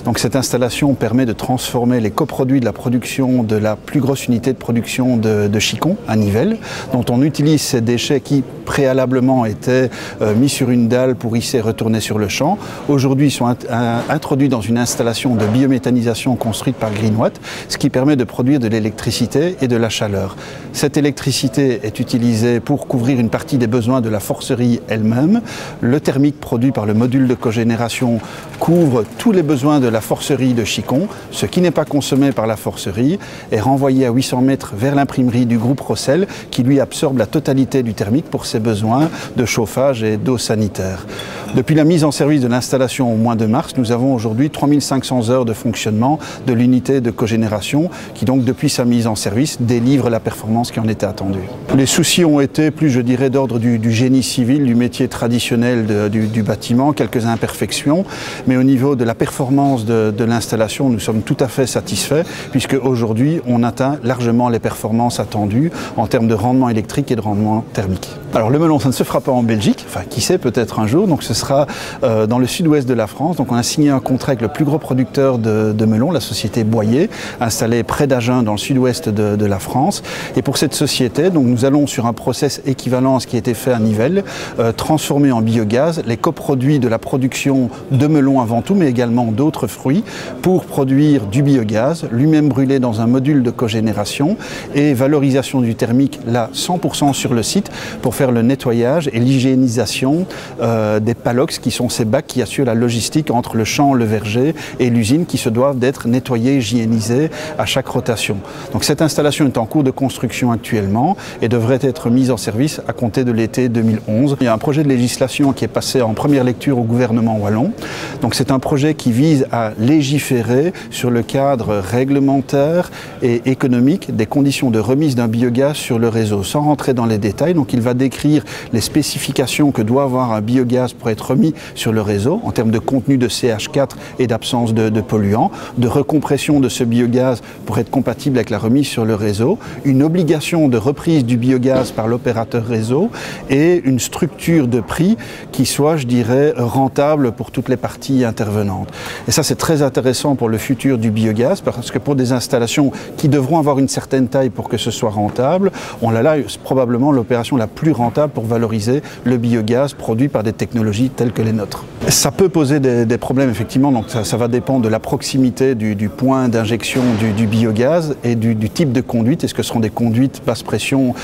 Donc cette installation permet de transformer les coproduits de la production de la plus grosse unité de production de Chicon à Nivelles, dont on utilise ces déchets qui préalablement étaient mis sur une dalle pour y retourner sur le champ. Aujourd'hui, ils sont introduits dans une installation de biométhanisation construite par Greenwatt, ce qui permet de produire de l'électricité et de la chaleur. Cette électricité est utilisée pour couvrir une partie des besoins de la forcerie elle-même. Le thermique produit par le module de cogénération couvre tous les besoins de la forcerie de Chicon. Ce qui n'est pas consommé par la forcerie est renvoyé à 800 mètres vers l'imprimerie du groupe Rossel, qui lui absorbe la totalité du thermique pour ses besoins de chauffage et d'eau sanitaire. Depuis la mise en service de l'installation au mois de mars, nous avons aujourd'hui 3500 heures de fonctionnement de l'unité de cogénération qui donc depuis sa mise en service délivre la performance qui en était attendue. Les soucis ont été plus, je dirais, d'ordre du génie civil, du métier traditionnel du bâtiment, quelques imperfections, mais au niveau de la performance de l'installation, nous sommes tout à fait satisfaits puisque aujourd'hui on atteint largement les performances attendues en termes de rendement électrique et de rendement thermique. Alors le melon, ça ne se fera pas en Belgique, enfin qui sait, peut-être un jour, donc ce sera dans le sud-ouest de la France. Donc on a signé un contrat avec le plus gros producteur de melons, la société Boyer, installée près d'Agen dans le sud-ouest de la France. Et pour cette société, donc nous allons sur un process équivalent à ce qui a été fait à Nivelles, transformer en biogaz les coproduits de la production de melons avant tout, mais également d'autres fruits, pour produire du biogaz, lui-même brûlé dans un module de cogénération et valorisation du thermique, là 100% sur le site, pour faire le nettoyage et l'hygiénisation des palox, qui sont ces bacs qui assurent la logistique entre le champ, le verger et l'usine, qui se doivent d'être nettoyés, hygiénisés à chaque rotation. Donc cette installation est en cours de construction actuellement et devrait être mise en service à compter de l'été 2011. Il y a un projet de législation qui est passé en première lecture au gouvernement wallon. Donc c'est un projet qui vise à légiférer sur le cadre réglementaire et économique des conditions de remise d'un biogaz sur le réseau, sans rentrer dans les détails. Donc il va décrire les spécifications que doit avoir un biogaz pour être remis sur le réseau en termes de contenu de CH4 et d'absence de polluants, de recompression de ce biogaz pour être compatible avec la remise sur le réseau, une obligation de reprise du biogaz par l'opérateur réseau et une structure de prix qui soit, je dirais, rentable pour toutes les parties intervenantes. Et ça, c'est très intéressant pour le futur du biogaz parce que pour des installations qui devront avoir une certaine taille pour que ce soit rentable, on a là probablement l'opération la plus rentable pour valoriser le biogaz produit par des technologies telles que les nôtres. Ça peut poser des problèmes effectivement, donc ça va dépendre de la proximité du point d'injection du biogaz et du type de conduite. Est-ce que ce seront des conduites basse pression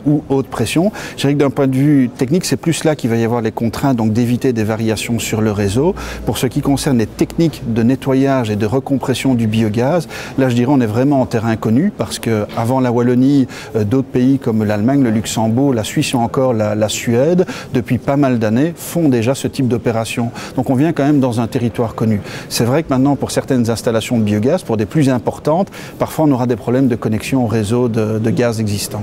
ou haute pression? Je dirais que d'un point de vue technique, c'est plus là qu'il va y avoir les contraintes, donc d'éviter des variations sur le réseau. Pour ce qui concerne les techniques de nettoyage et de recompression du biogaz, là je dirais on est vraiment en terrain inconnu parce que avant la Wallonie, d'autres pays comme l'Allemagne, le Luxembourg, la Suisse ou encore la Suède, depuis pas mal d'années, font déjà ce type d'opération. Donc on vient quand même dans un territoire connu. C'est vrai que maintenant pour certaines installations de biogaz, pour des plus importantes, parfois on aura des problèmes de connexion au réseau de gaz existant.